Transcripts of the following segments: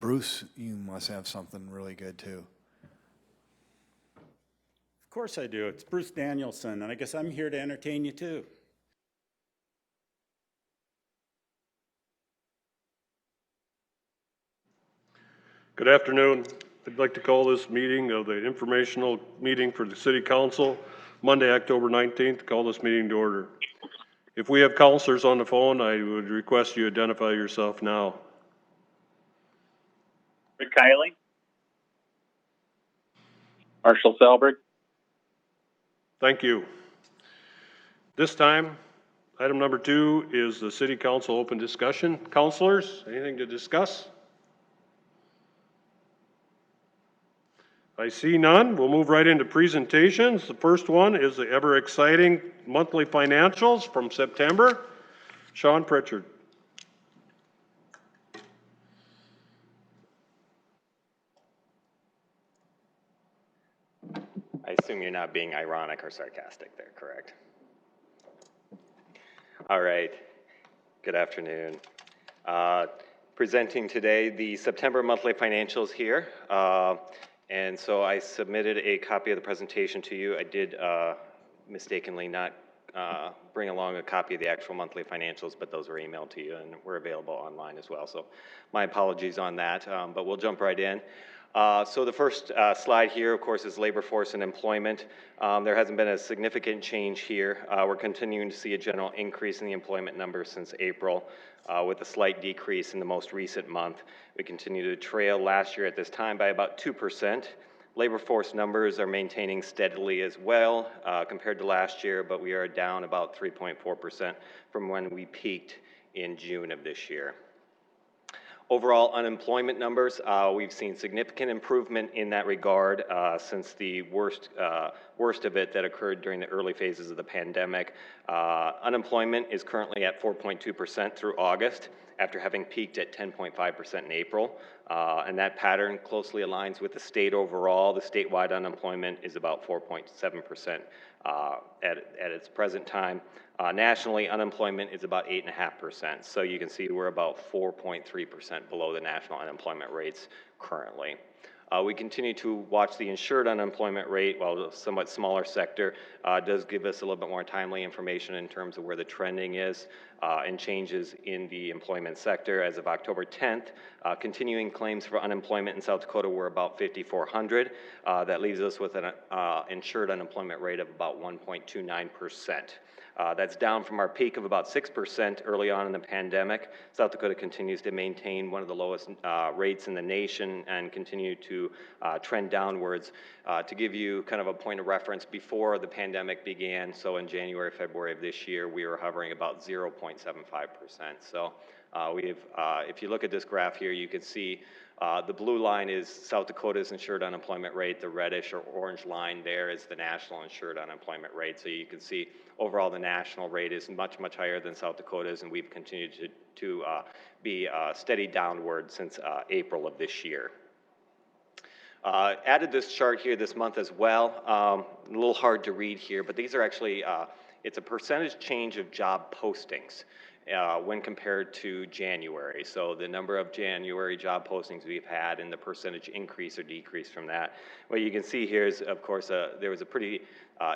Bruce, you must have something really good too. Of course I do. It's Bruce Danielson, and I guess I'm here to entertain you too. Good afternoon. I'd like to call this meeting of the informational meeting for the City Council, Monday, October 19th, call this meeting to order. If we have counselors on the phone, I would request you identify yourself now. Rick Kiley. Marshall Selberg. Thank you. This time, item number 2 is the City Council open discussion. Counselors, anything to discuss? I see none. We'll move right into presentations. The first one is the ever exciting monthly financials from September. Sean Pritchard. I assume you're not being ironic or sarcastic there, correct? All right, good afternoon. Presenting today the September monthly financials here. And so I submitted a copy of the presentation to you. I did mistakenly not bring along a copy of the actual monthly financials, but those were emailed to you and were available online as well. So my apologies on that, but we'll jump right in. So the first slide here, of course, is labor force and employment. There hasn't been a significant change here. We're continuing to see a general increase in the employment numbers since April, with a slight decrease in the most recent month. We continue to trail last year at this time by about 2%. Labor force numbers are maintaining steadily as well compared to last year, but we are down about 3.4% from when we peaked in June of this year. Overall unemployment numbers, we've seen significant improvement in that regard since the worst of it that occurred during the early phases of the pandemic. Unemployment is currently at 4.2% through August, after having peaked at 10.5% in April. And that pattern closely aligns with the state overall. The statewide unemployment is about 4.7% at its present time. Nationally, unemployment is about 8.5%. So you can see we're about 4.3% below the national unemployment rates currently. We continue to watch the insured unemployment rate, while a somewhat smaller sector does give us a little bit more timely information in terms of where the trending is and changes in the employment sector. As of October 10th, continuing claims for unemployment in South Dakota were about 5,400. That leaves us with an insured unemployment rate of about 1.29%. That's down from our peak of about 6% early on in the pandemic. South Dakota continues to maintain one of the lowest rates in the nation and continue to trend downwards. To give you kind of a point of reference, before the pandemic began, so in January, February of this year, we were hovering about 0.75%. So if you look at this graph here, you can see the blue line is South Dakota's insured unemployment rate. The reddish or orange line there is the national insured unemployment rate. So you can see overall the national rate is much, much higher than South Dakota's, and we've continued to be steady downward since April of this year. Added this chart here this month as well. A little hard to read here, but these are actually, it's a percentage change of job postings when compared to January. So the number of January job postings we've had and the percentage increase or decrease from that. What you can see here is, of course, there was a pretty,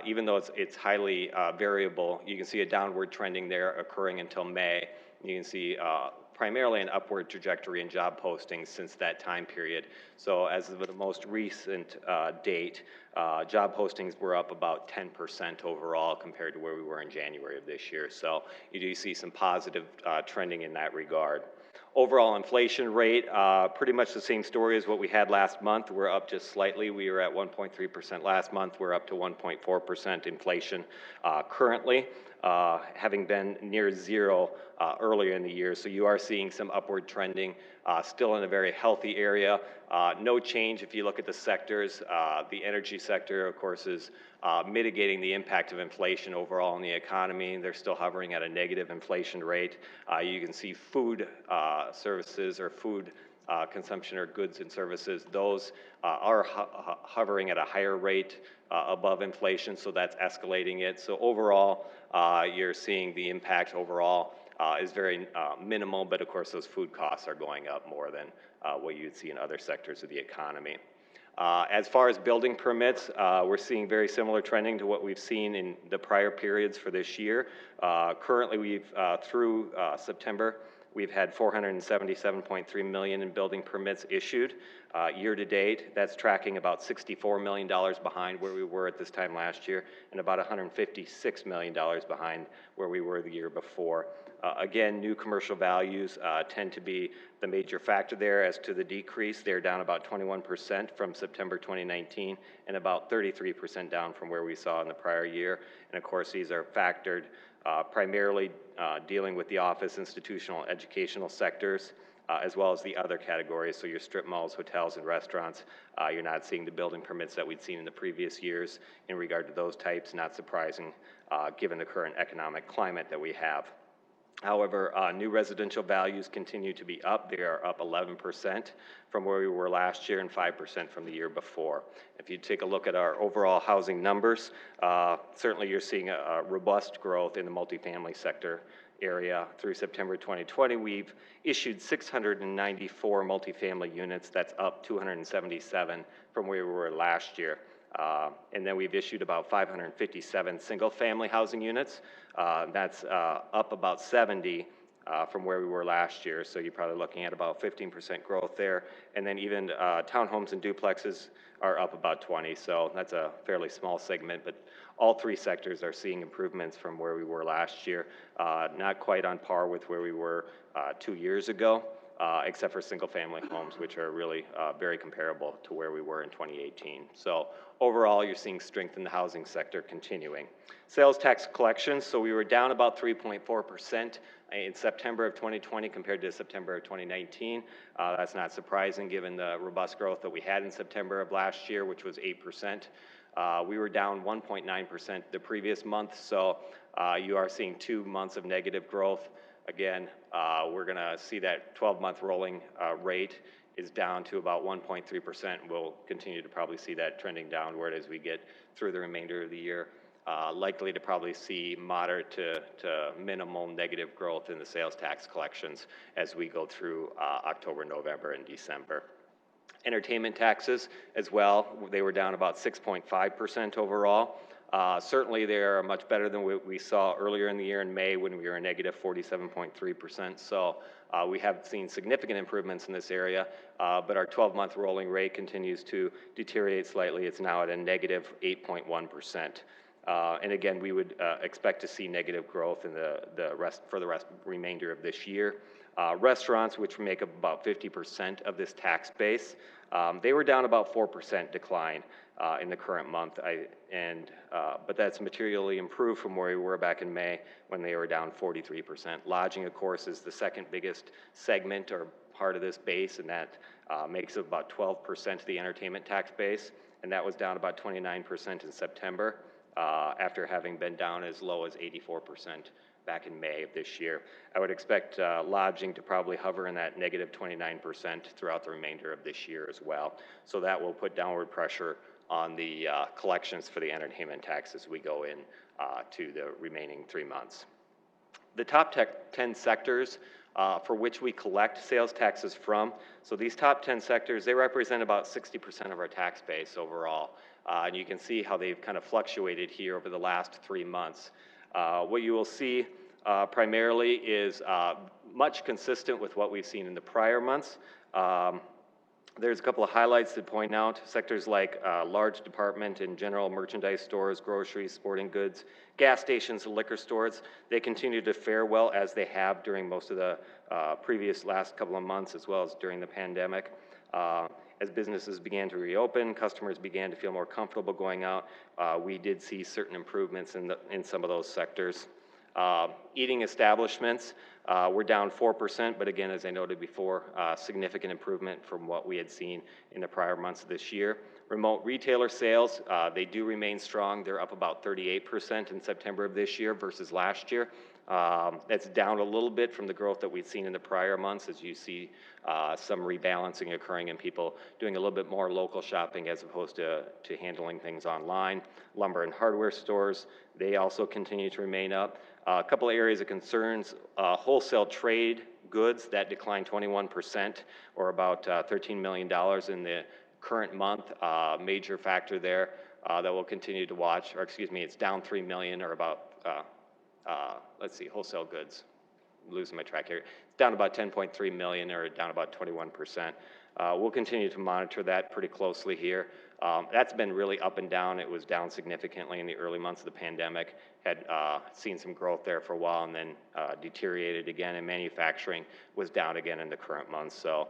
even though it's highly variable, you can see a downward trending there occurring until May. You can see primarily an upward trajectory in job postings since that time period. So as of the most recent date, job postings were up about 10% overall compared to where we were in January of this year. So you do see some positive trending in that regard. Overall inflation rate, pretty much the same story as what we had last month. We're up just slightly. We were at 1.3% last month. We're up to 1.4% inflation currently, having been near zero earlier in the year. So you are seeing some upward trending, still in a very healthy area. No change if you look at the sectors. The energy sector, of course, is mitigating the impact of inflation overall in the economy. They're still hovering at a negative inflation rate. You can see food services or food consumption or goods and services, those are hovering at a higher rate above inflation, so that's escalating it. So overall, you're seeing the impact overall is very minimal, but of course those food costs are going up more than what you'd see in other sectors of the economy. As far as building permits, we're seeing very similar trending to what we've seen in the prior periods for this year. Currently, through September, we've had 477.3 million in building permits issued. Year to date, that's tracking about $64 million behind where we were at this time last year, and about $156 million behind where we were the year before. Again, new commercial values tend to be the major factor there. As to the decrease, they're down about 21% from September 2019 and about 33% down from where we saw in the prior year. And of course, these are factored primarily dealing with the office, institutional, educational sectors, as well as the other categories. So your strip malls, hotels, and restaurants, you're not seeing the building permits that we'd seen in the previous years in regard to those types. Not surprising given the current economic climate that we have. However, new residential values continue to be up. They are up 11% from where we were last year and 5% from the year before. If you take a look at our overall housing numbers, certainly you're seeing a robust growth in the multifamily sector area. Through September 2020, we've issued 694 multifamily units. That's up 277 from where we were last year. And then we've issued about 557 single-family housing units. That's up about 70 from where we were last year, so you're probably looking at about 15% growth there. And then even townhomes and duplexes are up about 20, so that's a fairly small segment, but all three sectors are seeing improvements from where we were last year. Not quite on par with where we were 2 years ago, except for single-family homes, which are really very comparable to where we were in 2018. So overall, you're seeing strength in the housing sector continuing. Sales tax collections, so we were down about 3.4% in September of 2020 compared to September of 2019. That's not surprising given the robust growth that we had in September of last year, which was 8%. We were down 1.9% the previous month, so you are seeing 2 months of negative growth. Again, we're going to see that 12-month rolling rate is down to about 1.3%. We'll continue to probably see that trending downward as we get through the remainder of the year. Likely to probably see moderate to minimal negative growth in the sales tax collections as we go through October, November, and December. Entertainment taxes as well, they were down about 6.5% overall. Certainly they are much better than what we saw earlier in the year in May when we were a negative 47.3%. So we have seen significant improvements in this area, but our 12-month rolling rate continues to deteriorate slightly. It's now at a negative 8.1%. And again, we would expect to see negative growth in the remainder of this year. Restaurants, which make up about 50% of this tax base, they were down about 4% decline in the current month, but that's materially improved from where we were back in May when they were down 43%. Lodging, of course, is the second biggest segment or part of this base, and that makes up about 12% of the entertainment tax base, and that was down about 29% in September after having been down as low as 84% back in May of this year. I would expect lodging to probably hover in that negative 29% throughout the remainder of this year as well. So that will put downward pressure on the collections for the entertainment tax as we go in to the remaining 3 months. The top 10 sectors for which we collect sales taxes from. So these top 10 sectors, they represent about 60% of our tax base overall. And you can see how they've kind of fluctuated here over the last 3 months. What you will see primarily is much consistent with what we've seen in the prior months. There's a couple of highlights to point out. Sectors like large department and general merchandise stores, groceries, sporting goods, gas stations, and liquor stores, they continue to fare well as they have during most of the previous last couple of months as well as during the pandemic. As businesses began to reopen, customers began to feel more comfortable going out. We did see certain improvements in some of those sectors. Eating establishments were down 4%, but again, as I noted before, significant improvement from what we had seen in the prior months of this year. Remote retailer sales, they do remain strong. They're up about 38% in September of this year versus last year. That's down a little bit from the growth that we'd seen in the prior months as you see some rebalancing occurring and people doing a little bit more local shopping as opposed to handling things online. Lumber and hardware stores, they also continue to remain up. A couple of areas of concerns, wholesale trade goods, that declined 21%, or about $13 million in the current month. Major factor there that we'll continue to watch, or excuse me, it's down $3 million, or about, let's see, wholesale goods. I'm losing my track here. It's down about 10.3 million, or down about 21%. We'll continue to monitor that pretty closely here. That's been really up and down. It was down significantly in the early months of the pandemic, had seen some growth there for a while, and then deteriorated again, and manufacturing was down again in the current months. So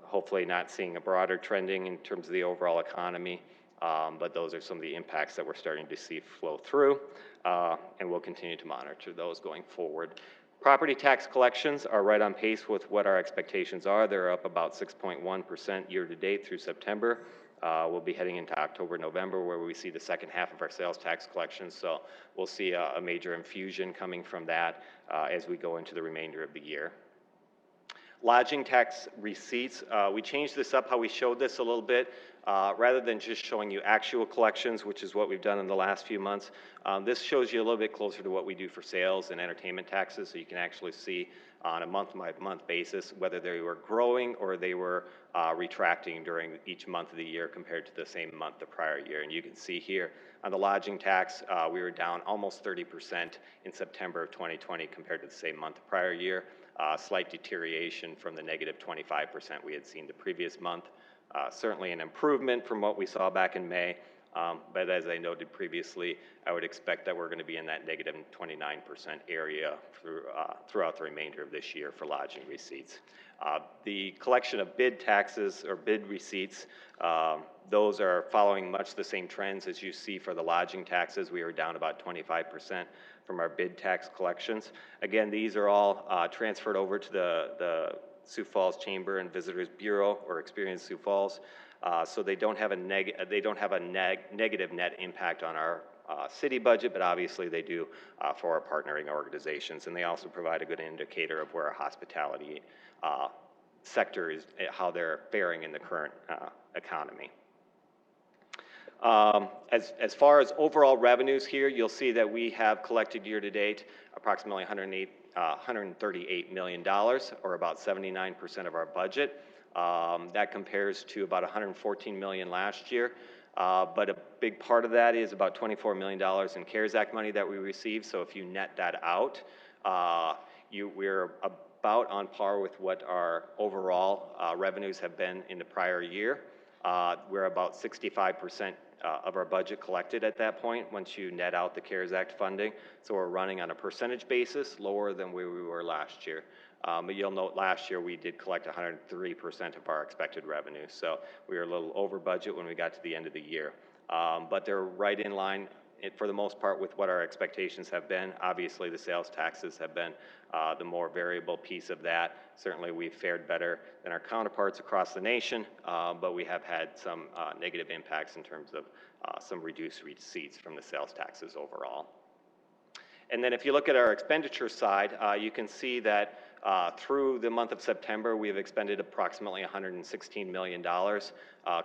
hopefully not seeing a broader trending in terms of the overall economy, but those are some of the impacts that we're starting to see flow through, and we'll continue to monitor those going forward. Property tax collections are right on pace with what our expectations are. They're up about 6.1% year to date through September. We'll be heading into October, November, where we see the second half of our sales tax collections. So we'll see a major infusion coming from that as we go into the remainder of the year. Lodging tax receipts, we changed this up how we showed this a little bit. Rather than just showing you actual collections, which is what we've done in the last few months, this shows you a little bit closer to what we do for sales and entertainment taxes, so you can actually see on a month-by-month basis whether they were growing or they were retracting during each month of the year compared to the same month the prior year. And you can see here on the lodging tax, we were down almost 30% in September of 2020 compared to the same month the prior year. Slight deterioration from the negative 25% we had seen the previous month. Certainly an improvement from what we saw back in May, but as I noted previously, I would expect that we're going to be in that negative 29% area throughout the remainder of this year for lodging receipts. The collection of bid taxes or bid receipts, those are following much the same trends as you see for the lodging taxes. We are down about 25% from our bid tax collections. Again, these are all transferred over to the Sioux Falls Chamber and Visitors Bureau, or Experience Sioux Falls, so they don't have a negative net impact on our city budget, but obviously they do for our partnering organizations, and they also provide a good indicator of where our hospitality sector is, how they're faring in the current economy. As far as overall revenues here, you'll see that we have collected year to date approximately $138 million, or about 79% of our budget. That compares to about $114 million last year. But a big part of that is about $24 million in CARES Act money that we received. So if you net that out, we're about on par with what our overall revenues have been in the prior year. We're about 65% of our budget collected at that point once you net out the CARES Act funding. So we're running on a percentage basis lower than where we were last year. But you'll note last year we did collect 103% of our expected revenue. So we were a little over budget when we got to the end of the year. But they're right in line for the most part with what our expectations have been. Obviously the sales taxes have been the more variable piece of that. Certainly we've fared better than our counterparts across the nation, but we have had some negative impacts in terms of some reduced receipts from the sales taxes overall. And then if you look at our expenditure side, you can see that through the month of September, we have expended approximately $116 million.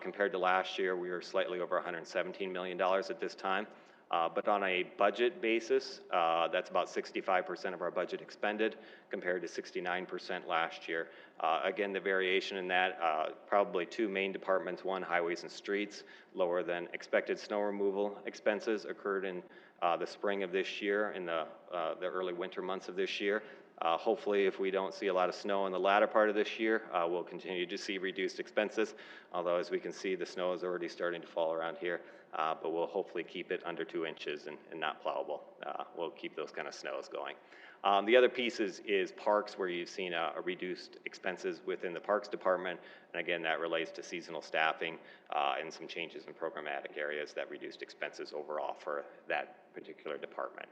Compared to last year, we were slightly over $117 million at this time. But on a budget basis, that's about 65% of our budget expended compared to 69% last year. Again, the variation in that, probably two main departments. One, highways and streets, lower than expected snow removal expenses occurred in the spring of this year, in the early winter months of this year. Hopefully, if we don't see a lot of snow in the latter part of this year, we'll continue to see reduced expenses. Although, as we can see, the snow is already starting to fall around here. But we'll hopefully keep it under 2 inches and not plowable. We'll keep those kind of snows going. The other piece is parks, where you've seen a reduced expenses within the parks department. And again, that relates to seasonal staffing and some changes in programmatic areas that reduced expenses overall for that particular department.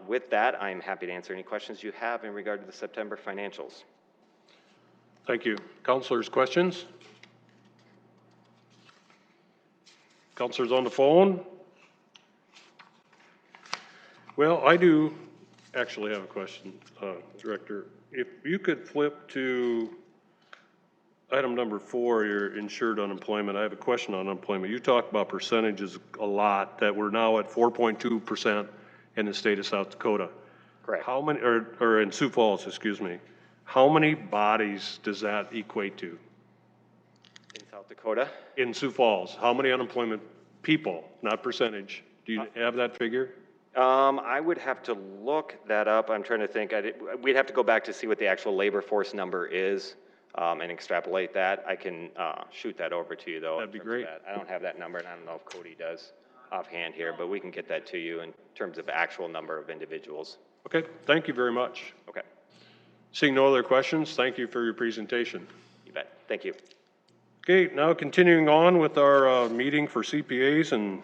With that, I'm happy to answer any questions you have in regard to the September financials. Thank you. Councilors, questions? Councilors on the phone? Well, I do actually have a question, Director. If you could flip to item number 4, your insured unemployment. I have a question on unemployment. You talk about percentages a lot, that we're now at 4.2% in the state of South Dakota. Correct. How many, or in Sioux Falls, excuse me, how many bodies does that equate to? In South Dakota? In Sioux Falls, how many unemployment people, not percentage? Do you have that figure? I would have to look that up. I'm trying to think. We'd have to go back to see what the actual labor force number is and extrapolate that. I can shoot that over to you, though. That'd be in terms of great. that. I don't have that number, and I don't know if Cody does offhand here, but we can get that to you in terms of actual number of individuals. Okay, thank you very much. Okay, Seeing no other questions, thank you for your presentation. you bet. Thank you. Okay, now continuing on with our meeting for CPAs and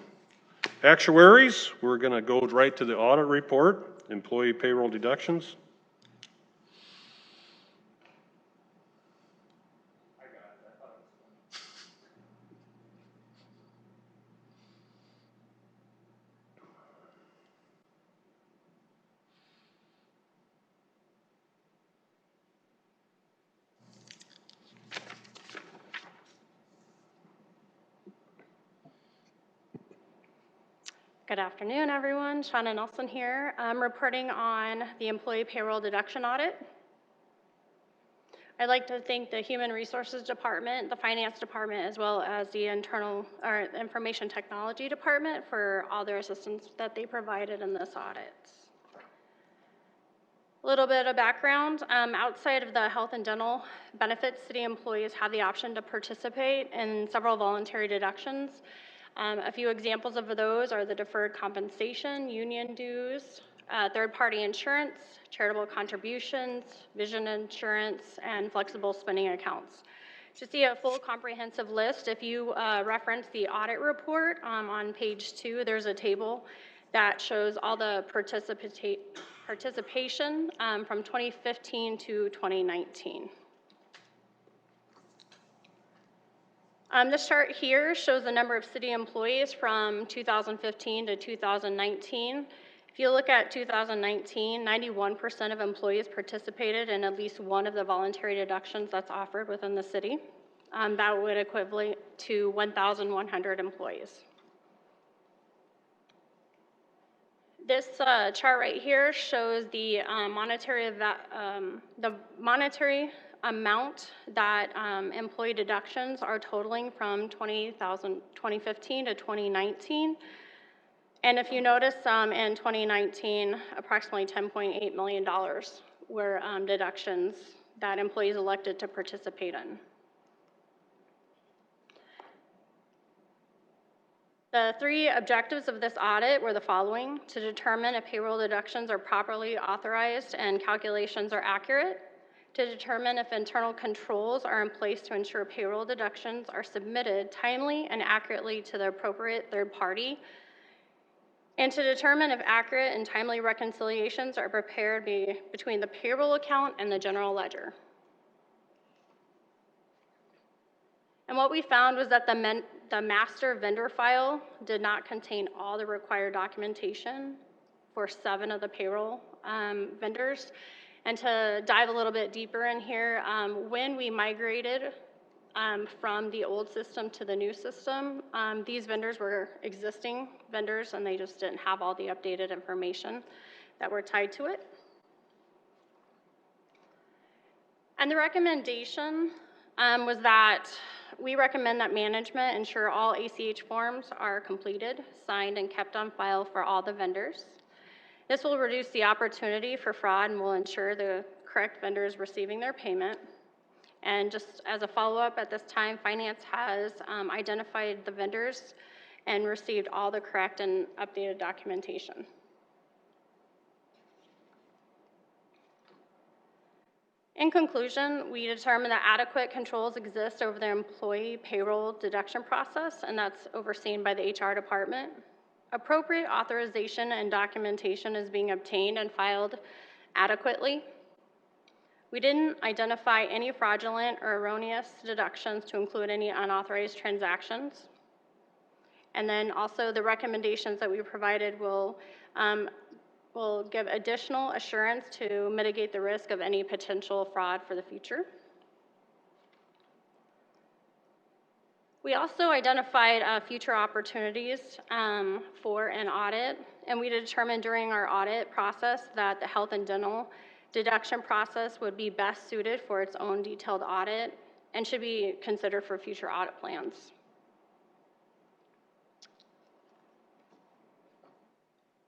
actuaries, we're going to go right to the audit report, employee payroll deductions. Good afternoon, everyone. Shauna Nelson here. I'm reporting on the employee payroll deduction audit. I'd like to thank the Human Resources Department, the Finance Department, as well as the Information Technology Department for all their assistance that they provided in this audit. A little bit of background, outside of the health and dental benefits, city employees have the option to participate in several voluntary deductions. A few examples of those are the deferred compensation, union dues, third-party insurance, charitable contributions, vision insurance, and flexible spending accounts. To see a full comprehensive list, if you reference the audit report on page 2, there's a table that shows all the participation from 2015 to 2019. This chart here shows the number of city employees from 2015 to 2019. If you look at 2019, 91% of employees participated in at least one of the voluntary deductions that's offered within the city. That would equivalent to 1,100 employees. This chart right here shows the monetary amount that employee deductions are totaling from 2015 to 2019. And if you notice, in 2019, approximately $10.8 million were deductions that employees elected to participate in. The 3 objectives of this audit were the following: to determine if payroll deductions are properly authorized and calculations are accurate, to determine if internal controls are in place to ensure payroll deductions are submitted timely and accurately to the appropriate third party, and to determine if accurate and timely reconciliations are prepared between the payroll account and the general ledger. And what we found was that the master vendor file did not contain all the required documentation for 7 of the payroll vendors. And to dive a little bit deeper in here, when we migrated from the old system to the new system, these vendors were existing vendors and they just didn't have all the updated information that were tied to it. And the recommendation was that we recommend that management ensure all ACH forms are completed, signed, and kept on file for all the vendors. This will reduce the opportunity for fraud and will ensure the correct vendors receiving their payment. And just as a follow-up, at this time, Finance has identified the vendors and received all the correct and updated documentation. In conclusion, we determined that adequate controls exist over the employee payroll deduction process, and that's overseen by the HR department. Appropriate authorization and documentation is being obtained and filed adequately. We didn't identify any fraudulent or erroneous deductions to include any unauthorized transactions. And then also the recommendations that we provided will give additional assurance to mitigate the risk of any potential fraud for the future. We also identified future opportunities for an audit, and we determined during our audit process that the health and dental deduction process would be best suited for its own detailed audit and should be considered for future audit plans.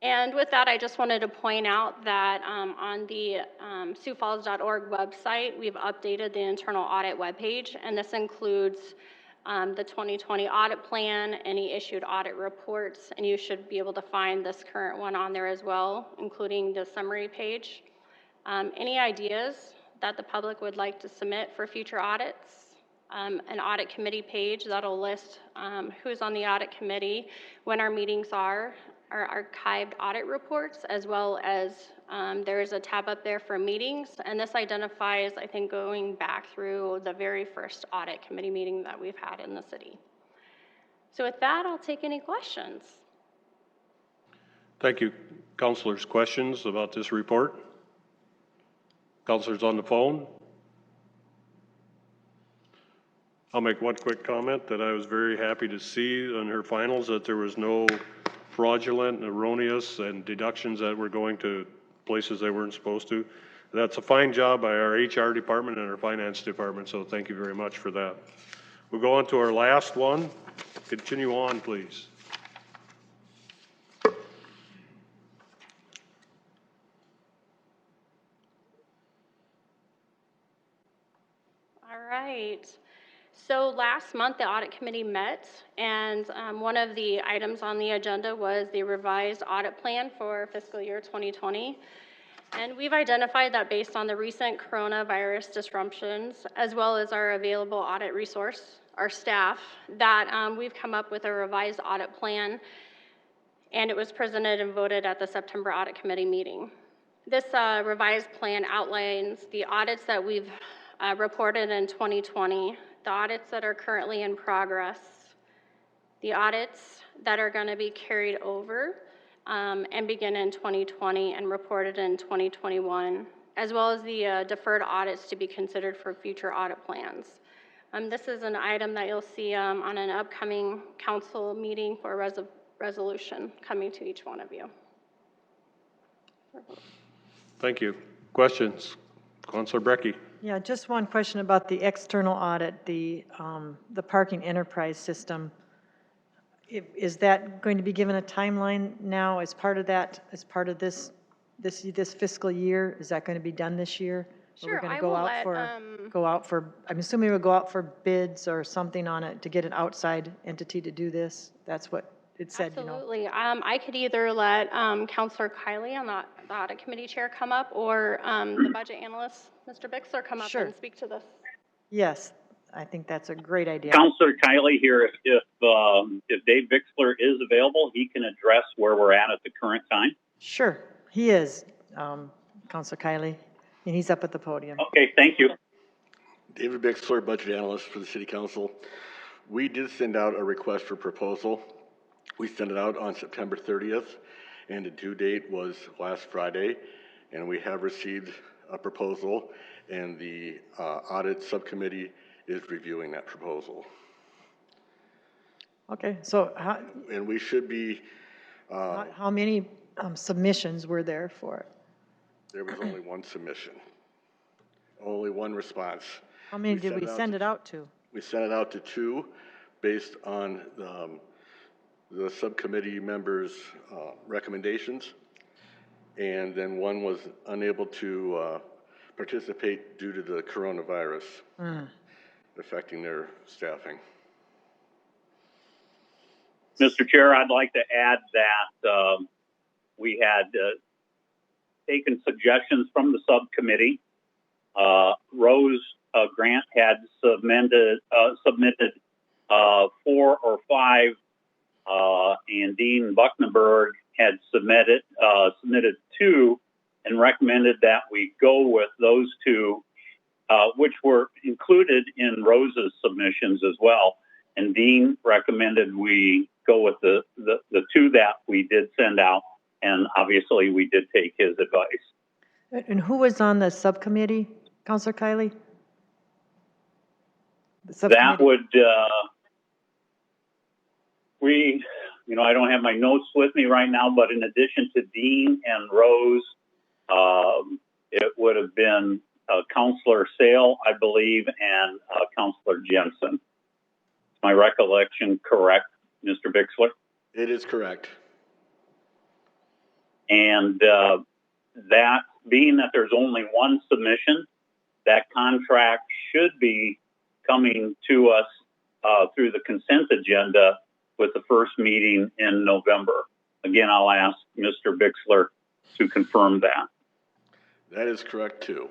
And with that, I just wanted to point out that on the SiouxFalls.org website, we've updated the internal audit webpage, and this includes the 2020 audit plan, any issued audit reports, and you should be able to find this current one on there as well, including the summary page. Any ideas that the public would like to submit for future audits? An audit committee page that'll list who's on the audit committee, when our meetings are, our archived audit reports, as well as there is a tab up there for meetings, and this identifies, I think, going back through the very first audit committee meeting that we've had in the city. So with that, I'll take any questions. Thank you. Councilors, questions about this report? Councilors on the phone? I'll make one quick comment that I was very happy to see on her finals that there was no fraudulent, erroneous, and deductions that were going to places they weren't supposed to. That's a fine job by our HR department and our finance department, so thank you very much for that. We'll go on to our last one. Continue on, please. All right. So last month, the audit committee met, and one of the items on the agenda was the revised audit plan for fiscal year 2020. And we've identified that based on the recent coronavirus disruptions, as well as our available audit resource, our staff, that we've come up with a revised audit plan, and it was presented and voted at the September audit committee meeting. This revised plan outlines the audits that we've reported in 2020, the audits that are currently in progress, the audits that are going to be carried over and begin in 2020 and reported in 2021, as well as the deferred audits to be considered for future audit plans. This is an item that you'll see on an upcoming council meeting for a resolution coming to each one of you. Thank you. Questions? Councilor Brecky. Yeah, just one question about the external audit, the parking enterprise system. Is that going to be given a timeline now as part of that, as part of this fiscal year? Is that going to be done this year? Sure, We're going I to will go out for, I'm assuming we'll go out for bids or something on it to get an outside entity to do this. That's what it said, Absolutely. I could either let Councilor Kiley, on the audit committee chair, come up, or the budget analyst, Mr. Bixler, come up Sure. and speak to this. Yes, I think that's a great idea. Counselor Kiley here. If Dave Bixler is available, he can address where we're at the current time. Sure, he is, Councilor Kiley, and he's up at the podium. Okay, thank you. David Bixler, budget analyst for the City Council. We did send out a request for proposal. We sent it out on September 30th, and the due date was last Friday, and we have received a proposal, and the audit subcommittee is reviewing that proposal. Okay, so And we should be... how many submissions were there for it? There was only one submission, only one response. How many did we send it out to? We sent it out to 2 based on the subcommittee members' recommendations, and then 1 was unable to participate due to the coronavirus affecting their staffing. Mr. Chair, I'd like to add that we had taken suggestions from the subcommittee. Rose Grant had submitted 4 or 5, and Dean Bucknenberg had submitted 2 and recommended that we go with those 2, which were included in Rose's submissions as well. And Dean recommended we go with the 2 that we did send out, and obviously we did take his advice. And who was on the subcommittee, Councilor Kiley? That would I don't have my notes with me right now, but in addition to Dean and Rose, it would have been Counselor Sale, I believe, and Counselor Jensen. Is my recollection correct, Mr. Bixler? It is correct. And that, being that there's only one submission, that contract should be coming to us through the consent agenda with the first meeting in November. Again, I'll ask Mr. Bixler to confirm that. That is correct too.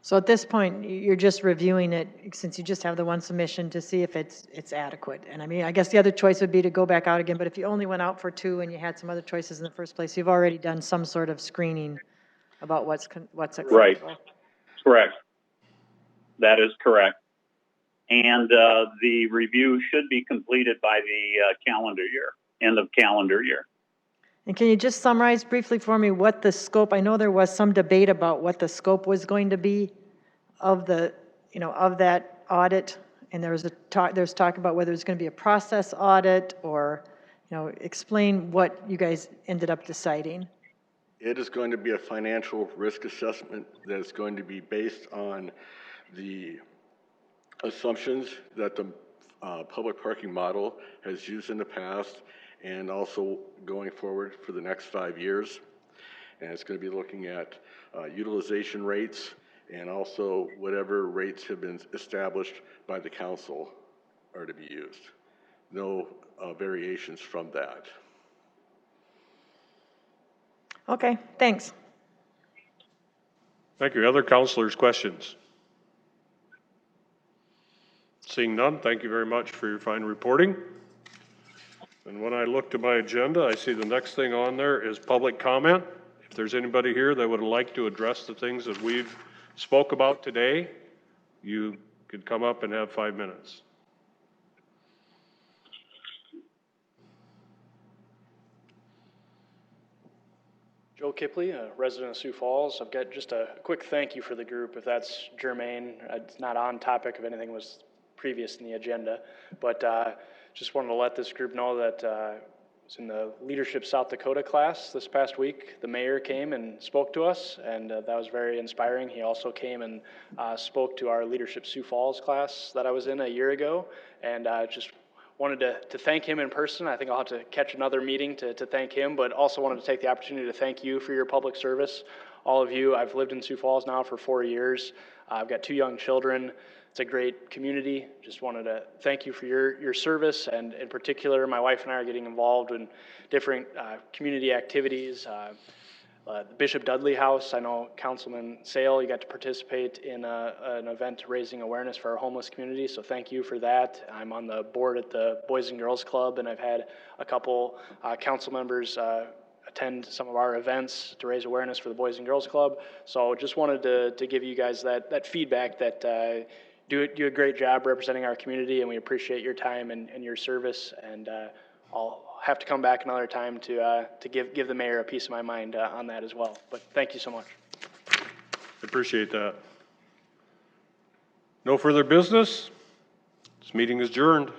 So at this point, you're just reviewing it, since you just have the one submission, to see if it's adequate. And I mean, I guess the other choice would be to go back out again, but if you only went out for 2 and you had some other choices in the first place, you've already done some sort of screening about what's acceptable. Right. Correct. That is correct. And the review should be completed by the calendar year, end of calendar year. And can you just summarize briefly for me what the scope, I know there was some debate about what the scope was going to be of the, of that audit, and there's talk about whether it's going to be a process audit or, explain what you guys ended up deciding. It is going to be a financial risk assessment that is going to be based on the assumptions that the public parking model has used in the past and also going forward for the next 5 years. And it's going to be looking at utilization rates and also whatever rates have been established by the council are to be used. No variations from that. Okay, thanks. Thank you. Other councilors, questions? Seeing none, thank you very much for your fine reporting. And when I look to my agenda, I see the next thing on there is public comment. If there's anybody here that would like to address the things that we've spoke about today, you could come up and have 5 minutes. Joe Kipley, a resident of Sioux Falls. I've got just a quick thank you for the group, if that's germane. It's not on topic if anything was previous in the agenda, but just wanted to let this group know that I was in the Leadership South Dakota class this past week. The mayor came and spoke to us, and that was very inspiring. He also came and spoke to our Leadership Sioux Falls class that I was in a year ago, and just wanted to thank him in person. I think I'll have to catch another meeting to thank him, but also wanted to take the opportunity to thank you for your public service. All of you, I've lived in Sioux Falls now for 4 years. I've got 2 young children. It's a great community. Just wanted to thank you for your service, and in particular, my wife and I are getting involved in different community activities. The Bishop Dudley House, I know Councilman Sale, you got to participate in an event raising awareness for our homeless community, so thank you for that. I'm on the board at the Boys and Girls Club, and I've had a couple council members attend some of our events to raise awareness for the Boys and Girls Club. So just wanted to give you guys that feedback that do a great job representing our community, and we appreciate your time and your service, and I'll have to come back another time to give the mayor a piece of my mind on that as well. But thank you so much. I appreciate that. No further business? This meeting is adjourned.